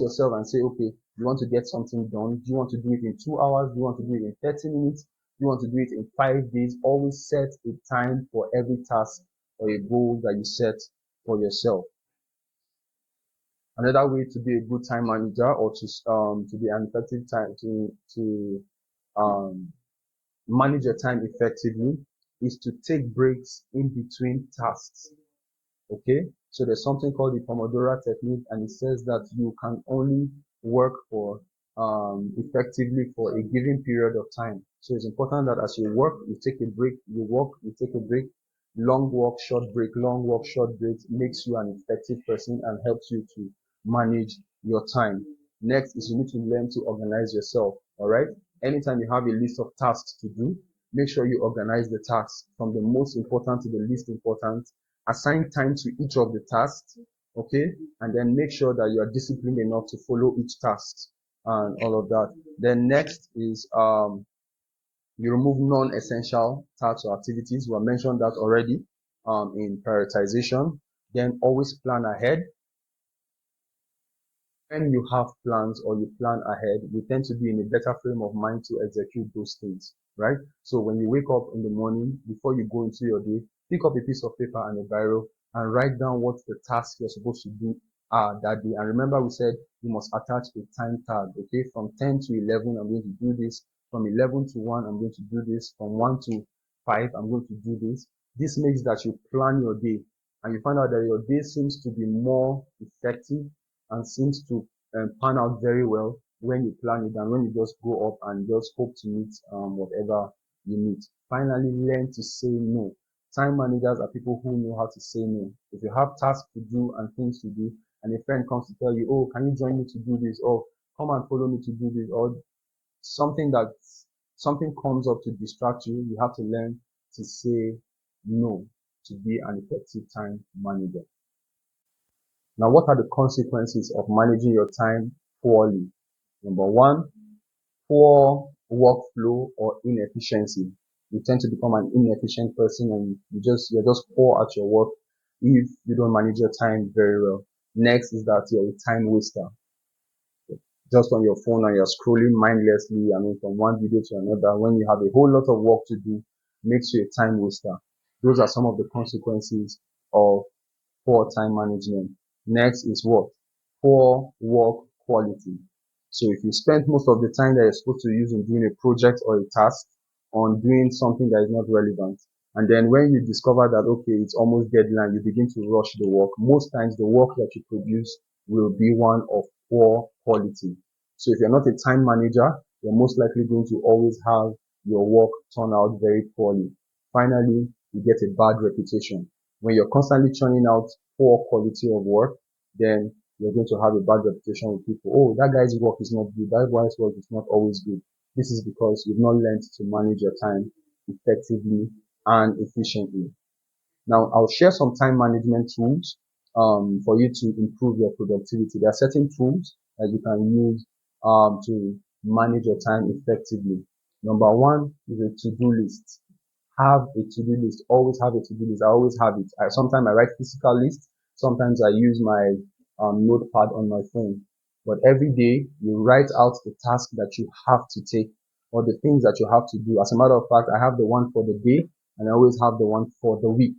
yourself and say, okay, you want to get something done. Do you want to do it in 2 hours? Do you want to do it in 30 minutes? Do you want to do it in 5 days? Always set a time for every task or a goal that you set for yourself. Another way to be a good time manager or to be an effective time to um, manage your time effectively is to take breaks in between tasks. Okay, so there's something called the Pomodoro technique, and it says that you can only work for effectively for a given period of time. So it's important that as you work, you take a break, you work, you take a break, long walk, short break, long walk, short break makes you an effective person and helps you to manage your time. Next is you need to learn to organize yourself. All right. Anytime you have a list of tasks to do, make sure you organize the tasks from the most important to the least important. Assign time to each of the tasks, okay, and then make sure that you are disciplined enough to follow each task and all of that. Then next is you remove non-essential tasks or activities. We have mentioned that already in prioritization. Then always plan ahead. When you have plans or you plan ahead, you tend to be in a better frame of mind to execute those things, right? So when you wake up in the morning, before you go into your day, pick up a piece of paper and a biro and write down what the tasks you're supposed to do are that day. And remember, we said you must attach a time tag, okay? From 10 to 11, I'm going to do this. From 11 to 1, I'm going to do this. From 1 to 5, I'm going to do this. This makes that you plan your day and you find out that your day seems to be more effective and seems to pan out very well when you plan it and when you just go up and just hope to meet whatever you meet. Finally, learn to say no. Time managers are people who know how to say no. If you have tasks to do and things to do, and a friend comes to tell you, oh, can you join me to do this? Or come and follow me to do this? Or something that something comes up to distract you, you have to learn to say no to be an effective time manager. Now, what are the consequences of managing your time poorly? Number one, poor workflow or inefficiency. You tend to become an inefficient person and you're just poor at your work if you don't manage your time very well. Next is that you're a time waster. Just on your phone and you're scrolling mindlessly, from one video to another when you have a whole lot of work to do, makes you a time waster. Those are some of the consequences of poor time management. Next is what? Poor work quality. So if you spend most of the time that you're supposed to use in doing a project or a task on doing something that is not relevant, and then when you discover that, okay, it's almost deadline, you begin to rush the work. Most times the work that you produce will be one of poor quality. So if you're not a time manager, you're most likely going to always have your work turn out very poorly. Finally, you get a bad reputation. When you're constantly churning out poor quality of work, then you're going to have a bad reputation with people. Oh, that guy's work is not good. That guy's work is not always good. This is because you've not learned to manage your time effectively and efficiently. Now, I'll share some time management tools for you to improve your productivity. There are certain tools that you can use to manage your time effectively. Number one is a to-do list. Have a to-do list. Always have a to-do list. I always have it. Sometimes I write physical lists. Sometimes I use my notepad on my phone. But every day you write out the task that you have to take or the things that you have to do. As a matter of fact, I have the one for the day and I always have the one for the week.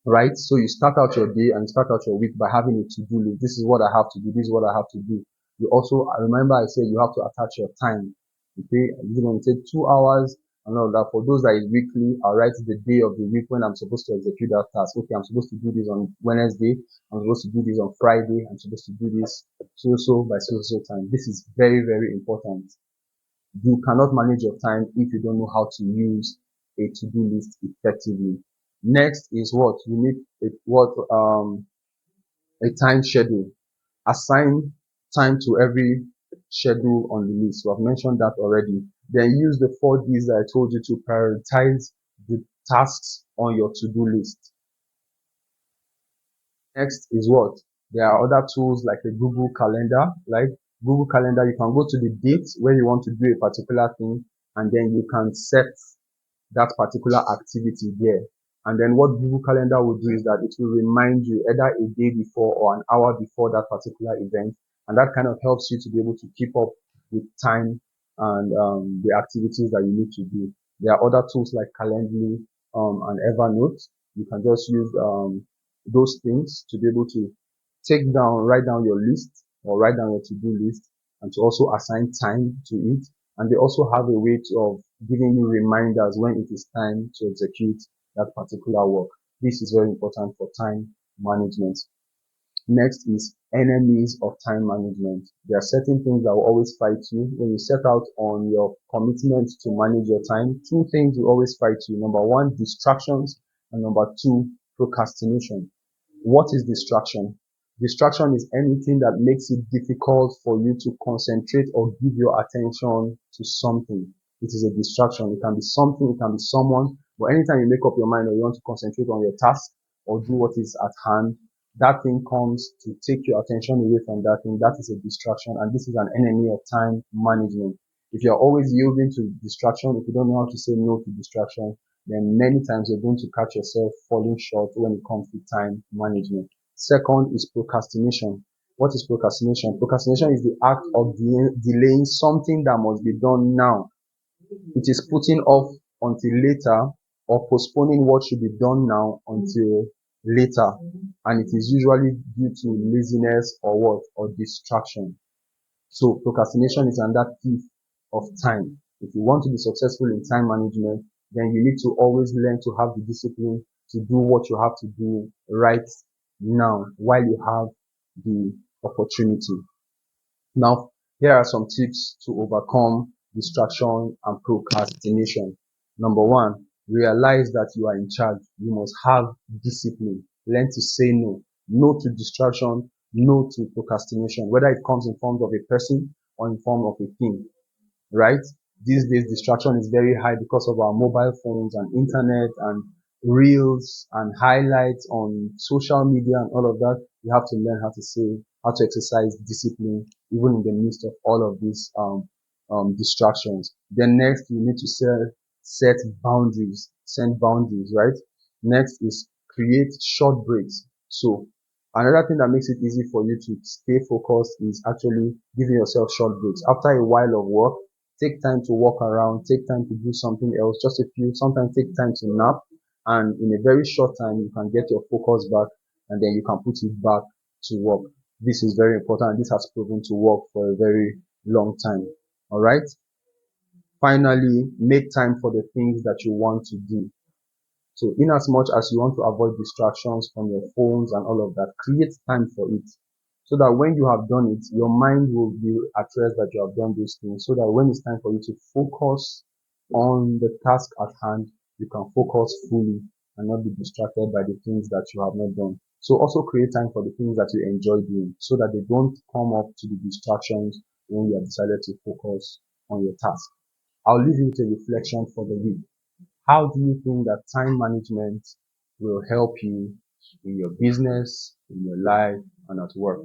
Right? So you start out your day and start out your week by having a to-do list. This is what I have to do. This is what I have to do. You also, remember I said you have to attach your time. Okay? You're going to take 2 hours and all that. For those that is weekly, I'll write the day of the week when I'm supposed to execute that task. Okay, I'm supposed to do this on Wednesday. I'm supposed to do this on Friday. I'm supposed to do this so by so time. This is very, very important. You cannot manage your time if you don't know how to use a to-do list effectively. Next is what you need a time schedule. Assign time to every schedule on the list. So I've mentioned that already. Then use the 4 Ds that I told you to prioritize the tasks on your to-do list. Next is what? There are other tools like a Google Calendar. Like Google Calendar, you can go to the date where you want to do a particular thing and then you can set that particular activity there. And then what Google Calendar will do is that it will remind you either a day before or an hour before that particular event. And that kind of helps you to be able to keep up with time and the activities that you need to do. There are other tools like Calendly and Evernote. You can just use those things to be able to write down your list or write down your to-do list, and to also assign time to it. And they also have a way of giving you reminders when it is time to execute that particular work. This is very important for time management. Next is enemies of time management. There are certain things that will always fight you. When you set out on your commitment to manage your time, two things will always fight you. Number one, distractions, and number two, procrastination. What is distraction? Distraction is anything that makes it difficult for you to concentrate or give your attention to something. It is a distraction. It can be something, it can be someone, but anytime you make up your mind or you want to concentrate on your task or do what is at hand, that thing comes to take your attention away from that thing. That is a distraction, and this is an enemy of time management. If you're always yielding to distraction, if you don't know how to say no to distraction, then many times you're going to catch yourself falling short when it comes to time management. Second is procrastination. What is procrastination? Procrastination is the act of delaying something that must be done now. It is putting off until later, or postponing what should be done now until later. And it is usually due to laziness or what? Or distraction. So procrastination is another thief of time. If you want to be successful in time management, then you need to always learn to have the discipline to do what you have to do right now while you have the opportunity. Now, here are some tips to overcome distraction and procrastination. Number one, realize that you are in charge. You must have discipline. Learn to say no. No to distraction, no to procrastination, whether it comes in form of a person or in form of a thing, right? These days, distraction is very high because of our mobile phones and internet and reels and highlights on social media and all of that. You have to learn how to exercise discipline, even in the midst of all of these distractions. Then next, you need to set boundaries, right? Next is create short breaks. So another thing that makes it easy for you to stay focused is actually giving yourself short breaks. After a while of work, take time to walk around, take time to do something else, just a few, sometimes take time to nap, and in a very short time, you can get your focus back, and then you can put it back to work. This is very important. This has proven to work for a very long time. All right. Finally, make time for the things that you want to do. So in as much as you want to avoid distractions from your phones and all of that, create time for it. So that when you have done it, your mind will be at rest that you have done those things. So that when it's time for you to focus on the task at hand, you can focus fully and not be distracted by the things that you have not done. So also create time for the things that you enjoy doing so that they don't come up to the distractions when you have decided to focus on your task. I'll leave you with a reflection for the week. How do you think that time management will help you in your business, in your life, and at work?